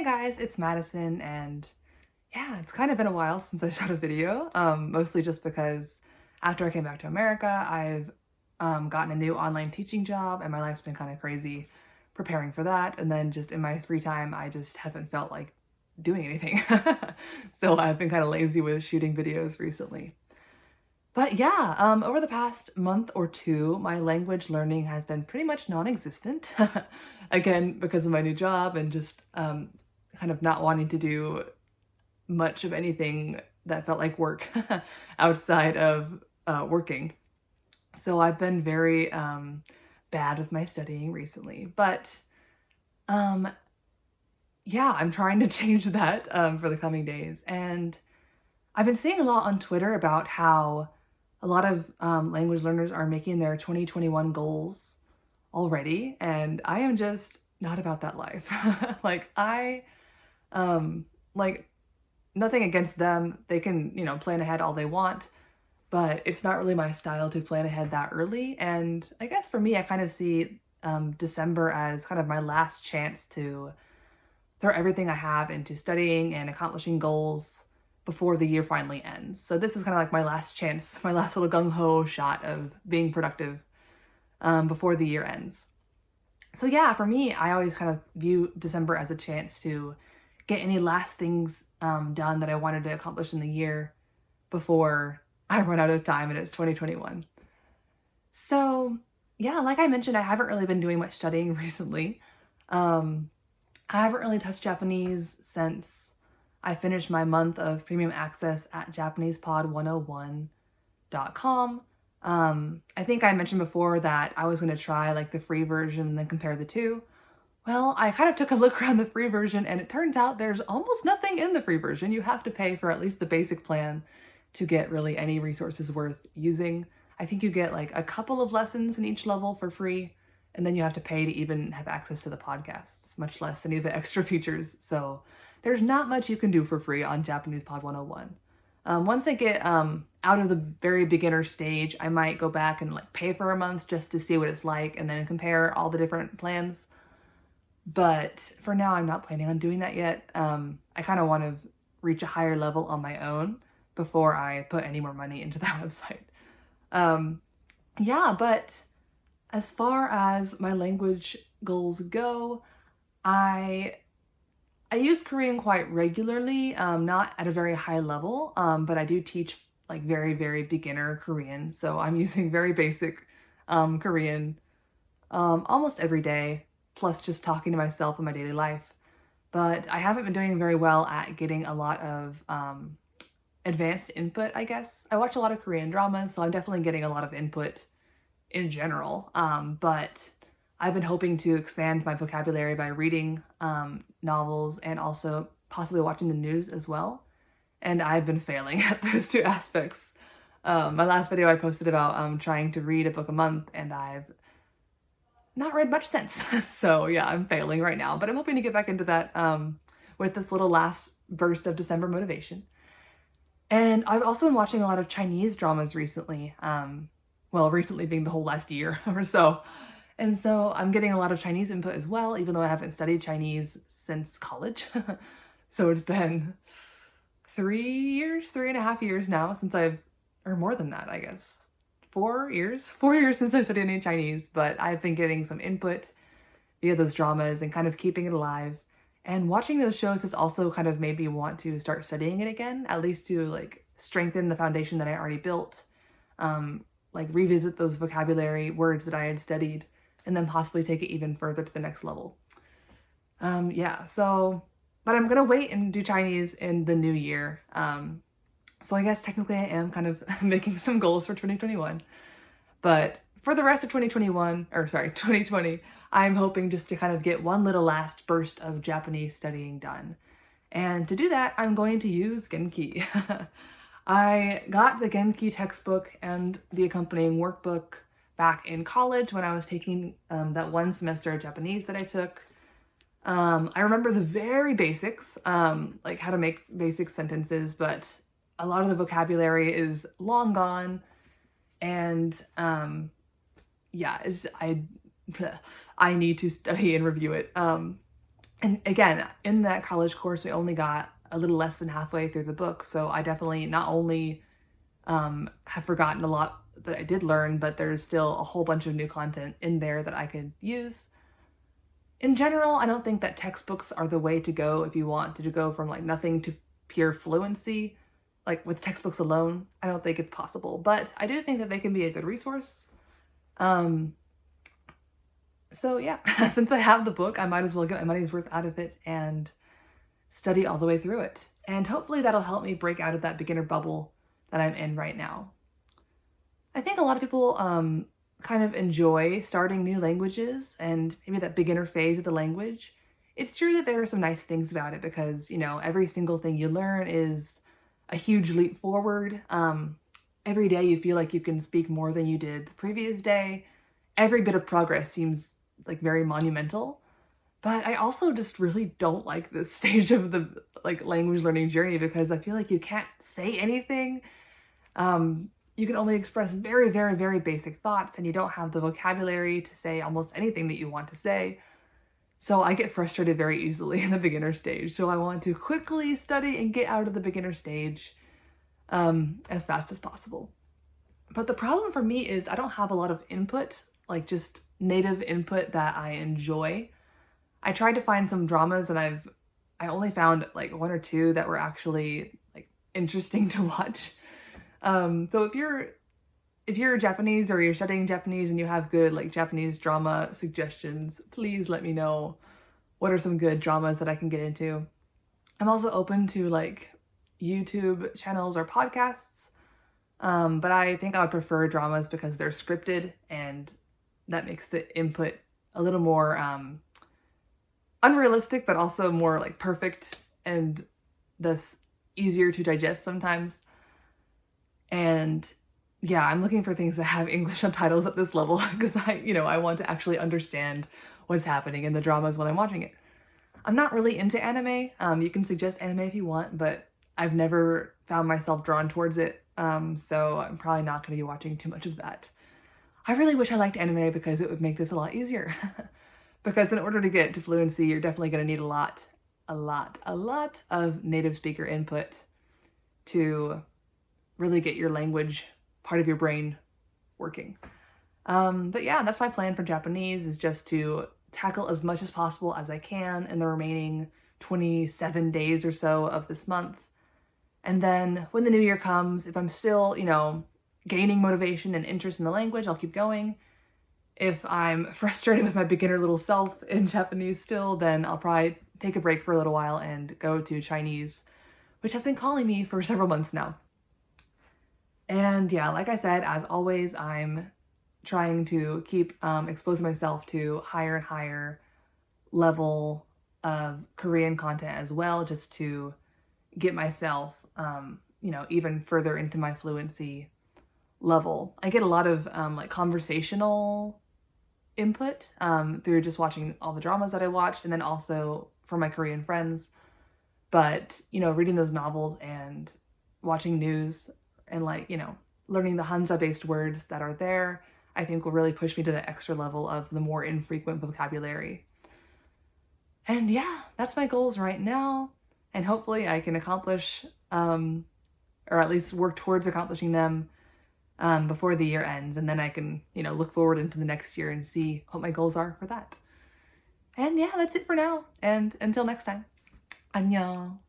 guys, it's Madison, and yeah, it's kind of been a while since I shot a video, mostly just because after I came back to America, I've gotten a new online teaching job and my life's been kind of crazy preparing for that. And then just in my free time, I just haven't felt like doing anything. So I've been kind of lazy with shooting videos recently. But yeah, over the past month or two, my language learning has been pretty much non-existent. Again, because of my new job and just kind of not wanting to do much of anything that felt like work outside of working. So I've been very bad with my studying recently. But um, yeah, I'm trying to change that for the coming days. And I've been seeing a lot on Twitter about how a lot of language learners are making their 2021 goals already, and I am just not about that life. Like like nothing against them. They can, plan ahead all they want, but it's not really my style to plan ahead that early. And I guess for me, I kind of see December as kind of my last chance to throw everything I have into studying and accomplishing goals before the year finally ends. So this is kind of like my last chance, my last little gung-ho shot of being productive before the year ends. So yeah, for me, I always kind of view December as a chance to get any last things done that I wanted to accomplish in the year before I run out of time and it's 2021. So yeah, like I mentioned, I haven't really been doing much studying recently. I haven't really touched Japanese since I finished my month of premium access at JapanesePod101.com. I think I mentioned before that I was going to try like the free version and then compare the two. Well, I kind of took a look around the free version and it turns out there's almost nothing in the free version. You have to pay for at least the basic plan to get really any resources worth using. I think you get like a couple of lessons in each level for free, and then you have to pay to even have access to the podcasts, much less any of the extra features. So there's not much you can do for free on Japanese Pod 101. Once they get out of the very beginner stage, I might go back and like pay for a month just to see what it's like and then compare all the different plans. But for now, I'm not planning on doing that yet. I kind of want to reach a higher level on my own before I put any more money into that website. Yeah, but as far as my language goals go, I use Korean quite regularly, not at a very high level, but I do teach like very, very beginner Korean. So I'm using very basic Korean almost every day, plus just talking to myself in my daily life. But I haven't been doing very well at getting a lot of advanced input, I guess. I watch a lot of Korean dramas, so I'm definitely getting a lot of input in general. But I've been hoping to expand my vocabulary by reading novels and also possibly watching the news as well. And I've been failing at those two aspects. My last video I posted about trying to read a book a month, and I've not read much since. So yeah, I'm failing right now, but I'm hoping to get back into that with this little last burst of December motivation. And I've also been watching a lot of Chinese dramas recently. Well, recently being the whole last year or so. And so I'm getting a lot of Chinese input as well, even though I haven't studied Chinese since college. So it's been 3.5 years now since or more than that, I guess. 4 years since I studied any Chinese, but I've been getting some input via those dramas and kind of keeping it alive. And watching those shows has also kind of made me want to start studying it again, at least to like strengthen the foundation that I already built, like revisit those vocabulary words that I had studied, and then possibly take it even further to the next level. Yeah, so, but I'm gonna wait and do Chinese in the new year. So I guess technically I am kind of making some goals for 2021, but for the rest of 2020, I'm hoping just to kind of get one little last burst of Japanese studying done. And to do that, I'm going to use Genki. I got the Genki textbook and the accompanying workbook back in college when I was taking that one semester of Japanese that I took. I remember the very basics, like how to make basic sentences, but a lot of the vocabulary is long gone. And yeah, I need to study and review it. And And again, in that college course, we only got a little less than halfway through the book, so I definitely not only have forgotten a lot that I did learn, but there's still a whole bunch of new content in there that I could use. In general, I don't think that textbooks are the way to go if you want to go from like nothing to pure fluency. Like with textbooks alone, I don't think it's possible, but I do think that they can be a good resource. So yeah, since I have the book, I might as well get my money's worth out of it and study all the way through it. And hopefully that'll help me break out of that beginner bubble that I'm in right now. I think a lot of people kind of enjoy starting new languages and maybe that beginner phase of the language. It's true that there are some nice things about it because, you know, every single thing you learn is a huge leap forward. Every day you feel like you can speak more than you did the previous day. Every bit of progress seems like very monumental. But I also just really don't like this stage of the like language learning journey because I feel like you can't say anything. You can only express very, very, very basic thoughts and you don't have the vocabulary to say almost anything that you want to say. So I get frustrated very easily in the beginner stage. So I want to quickly study and get out of the beginner stage as fast as possible. But the problem for me is I don't have a lot of input, like just native input that I enjoy. I tried to find some dramas and I only found like one or two that were actually like interesting to watch. So if you're Japanese or you're studying Japanese and you have good like Japanese drama suggestions, please let me know what are some good dramas that I can get into. I'm also open to like YouTube channels or podcasts, but I think I would prefer dramas because they're scripted and that makes the input a little more unrealistic, but also more like perfect and thus easier to digest sometimes. And yeah, I'm looking for things that have English subtitles at this level because I want to actually understand what's happening in the dramas when I'm watching it. I'm not really into anime. You can suggest anime if you want, but I've never found myself drawn towards it. So I'm probably not going to be watching too much of that. I really wish I liked anime because it would make this a lot easier. Because in order to get to fluency, you're definitely going to need a lot of native speaker input to really get your language part of your brain working. But yeah, that's my plan for Japanese, is just to tackle as much as possible as I can in the remaining 27 days or so of this month. And then when the new year comes, if I'm still, gaining motivation and interest in the language, I'll keep going. If I'm frustrated with my beginner little self in Japanese still, then I'll probably take a break for a little while and go to Chinese, which has been calling me for several months now. And yeah, like I said, as always, I'm trying to keep exposing myself to higher and higher level of Korean content as well, just to get myself, even further into my fluency level. I get a lot of like conversational input through just watching all the dramas that I watched, and then also from my Korean friends. But, reading those novels and watching news and learning the Hansa-based words that are there, I think will really push me to the extra level of the more infrequent vocabulary. And yeah, that's my goals right now. And hopefully I can accomplish, or at least work towards accomplishing them before the year ends. And then I can, look forward into the next year and see what my goals are for that. And yeah, that's it for now. And until next time. 안녕.